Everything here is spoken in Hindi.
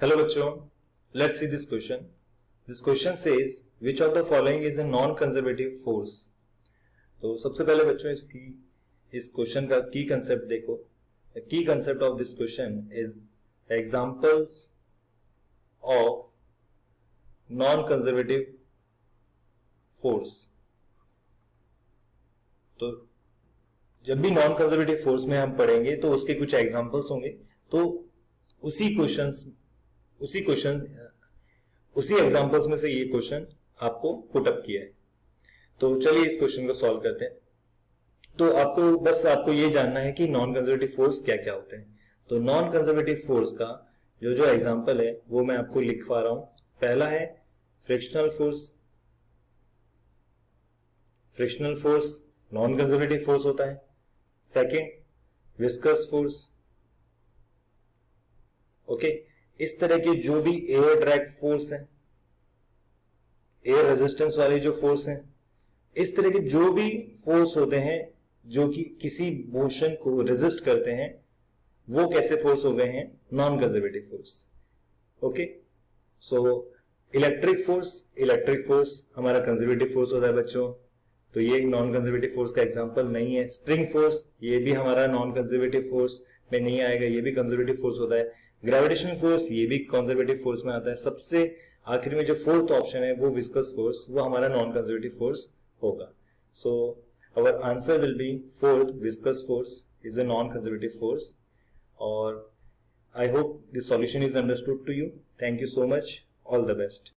Hello बच्चों, let's see this question. This question says which of the following is a non-conservative force. तो सबसे पहले बच्चों इस क्वेश्चन का की कंसेप्ट देखो. The key concept of this question is examples of non-conservative force. तो जब भी नॉन कंजर्वेटिव फोर्स में हम पढ़ेंगे तो उसके कुछ एग्जांपल्स होंगे. तो उसी एग्जांपल्स में से ये क्वेश्चन आपको पुट अप किया है. तो चलिए इस क्वेश्चन को सॉल्व करते हैं. तो आपको ये जानना है कि नॉन कंजर्वेटिव फोर्स क्या क्या होते हैं. तो नॉन कंजर्वेटिव फोर्स का जो एग्जांपल है वो मैं आपको लिखवा रहा हूं. पहला है frictional force. Frictional force non conservative force होता है. Second, viscous force. ओके, इस तरह के जो भी एयर ड्रैग फोर्स हैं, एयर रेजिस्टेंस वाले जो फोर्स हैं, इस तरह के जो भी फोर्स होते हैं जो कि किसी मोशन को रेजिस्ट करते हैं, वो कैसे फोर्स हो गए हैं? Non conservative force. Okay, so electric force हमारा कंजर्वेटिव फोर्स होता है बच्चों. तो ये नॉन कंजर्वेटिव फोर्स का एग्जांपल नहीं है. स्प्रिंग फोर्स, ये भी हमारा नॉन कंजर्वेटिव फोर्स में नहीं आएगा, ये भी कंजर्वेटिव फोर्स होता है. ग्रेविटेशनल फोर्स, ये भी कंजर्वेटिव फोर्स में आता है. सबसे आखिर में जो फोर्थ ऑप्शन है वो विस्कस फोर्स, वो हमारा नॉन कंजर्वेटिव फोर्स होगा. So our answer will be fourth, viscous force is a non conservative force. और I hope this solution is understood to you. Thank you so much. All the best.